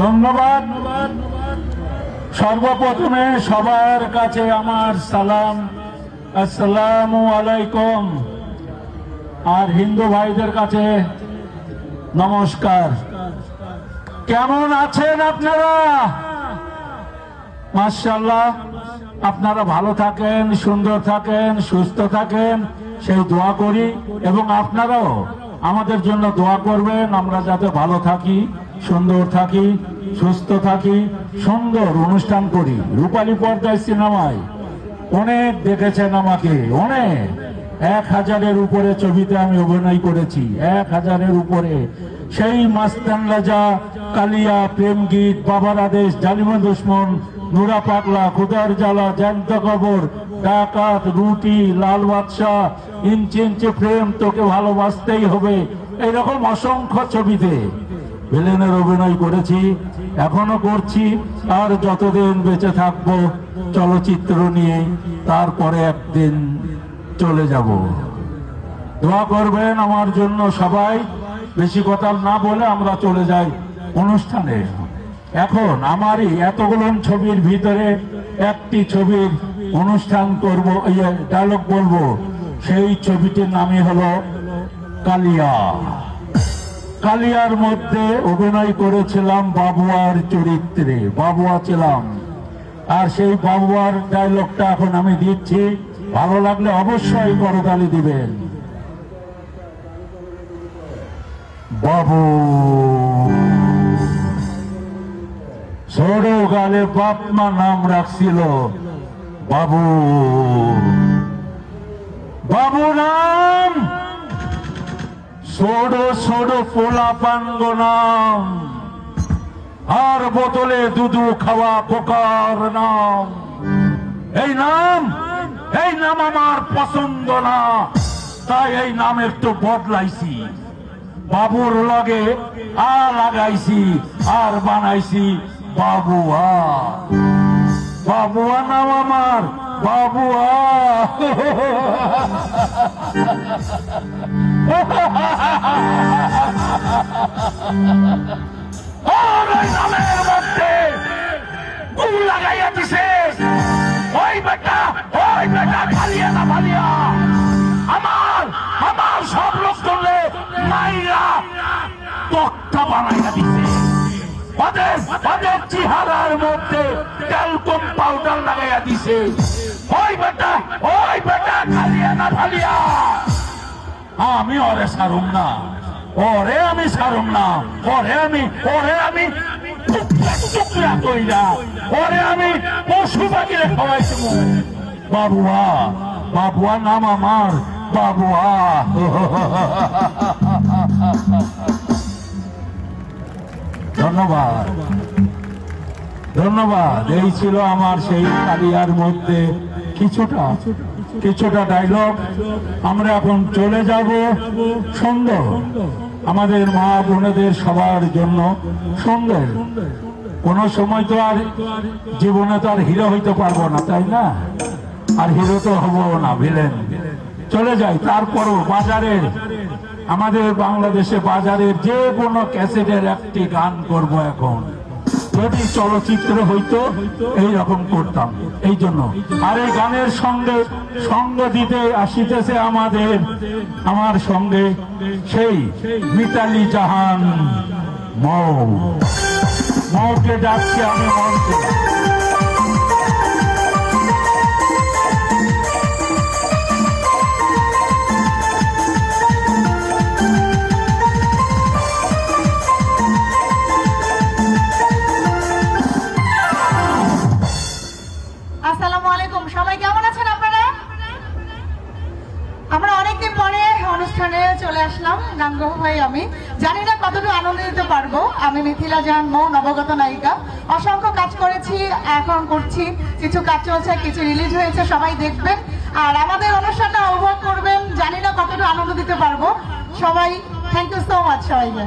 ধন্যবাদ। সর্বপ্রথমে সবার কাছে আমার সালাম, আসসালামু আলাইকুম। আর হিন্দু ভাইদের কাছে নমস্কার। কেমন আছেন আপনারা? মাশাআল্লাহ, আপনারা ভালো থাকেন, সুন্দর থাকেন, সুস্থ থাকেন, সেই দোয়া করি। এবং আপনারাও আমাদের জন্য দোয়া করবেন, আমরা যাতে ভালো থাকি, সুন্দর থাকি, সুস্থ থাকি, সুন্দর অনুষ্ঠান করি। রূপালী পর্দায় সিনেমায় অনেক দেখেছেন আমাকে, অনেক 1000-এর উপরে ছবিতে আমি অভিনয় করেছি, 1000-এর উপরে। সেই মাস্তান রাজা, কালিয়া, প্রেম গীত, বাবার আদেশ, জালিমা দুশ্মন, নুরা পাগলা, খুদার জ্বালা, জ্যান্ত কবর, ডাকাত, রুটি, লাল বাদশা, ইঞ্চি ইঞ্চি প্রেম, তোকে ভালোবাসতেই হবে, এইরকম অসংখ্য ছবিতে ভিলেনের অভিনয় করেছি, এখনো করছি। আর যতদিন বেঁচে থাকবো চলচ্চিত্র নিয়ে, তারপরে একদিন চলে যাব। দোয়া করবেন আমার জন্য সবাই। বেশি কথা না বলে আমরা চলে যাই অনুষ্ঠানে। এখন আমারই এতগুলো ছবির ভিতরে একটি ছবির অনুষ্ঠান করব, ডায়লগ বলবো। সেই ছবিটির নামই হলো কালিয়া। কালিয়ার মধ্যে অভিনয় করেছিলাম বাবুয়ার চরিত্রে, বাবুয়া ছিলাম। আর সেই বাবুয়ার ডায়লগটা এখন আমি দিচ্ছি, ভালো লাগলে অবশ্যই করতালি দিবেন। বাবু ছোট গালে বাপ মা নাম রাখছিল বাবু। বাবু নাম ছোট ছোট পোলা পাঙ্গ নাম, আর বোতলে দুধু খাওয়া পোকার নাম। এই নাম আমার পছন্দ না, তাই এই নাম একটু বদলাইছি। বাবুর লগে আ লাগাইছি আর বানাইছি বাবুয়া। বাবুয়া নাম আমার, বাবুয়া। আর ওই নামের মধ্যে গুল লাগাইয়া দিছে ওই বেটা খালিয়া না ফালিয়া। আমার সব লোক করলে মাইরা তক্তা বানাইয়া দিছে। ওদের চেহারার মধ্যে ক্যালকুম পাউডার লাগাইয়া দিছে। ওই বেটা খালিয়া না ফালিয়া। আমি ওরে সারুম না, ওরে আমি টুকরা কইরা, ওরে আমি পশু পাখিরে খাওয়াইছি। বাবুয়া নাম আমার, বাবুয়া। ধন্যবাদ। এই ছিল আমার সেই কালিয়ার মধ্যে কিছুটা ডায়লগ। আমরা এখন চলে যাব সুন্দর আমাদের মা বোনেদের সবার জন্য সুন্দর। কোন সময় তো আর জীবনে তো আর হিরো হইতে পারবো না, তাই না? আর হিরো তো হবো না, ভিলেন। চলে যাই। তারপরও বাজারের, আমাদের বাংলাদেশে বাজারের যে কোনো ক্যাসেটের একটি গান করব এখন। যদি চলচ্চিত্র হইতো এইরকম করতাম। এই জন্য আর এই গানের সঙ্গ দিতে আসিতেছে আমার সঙ্গে সেই মিতালি জাহান মৌকে ডাকছি আমি মঞ্চে। সবাই কেমন আছেন আপনারা? আমরা অনেকদিন পরে অনুষ্ঠানে চলে আসলাম। গাঙ্গ ভাই, আমি জানি না কতটুকু আনন্দ দিতে পারবো। আমি মিথিলা জাহান মৌ, নবগত নায়িকা। অসংখ্য কাজ করেছি, এখন করছি, কিছু কাজ চলছে, কিছু রিলিজ হয়েছে, সবাই দেখবেন আর আমাদের অনুষ্ঠানটা উপভোগ করবেন। জানি না কতটুকু আনন্দ দিতে পারবো। সবাই থ্যাংক ইউ সো মাচ সবাইকে।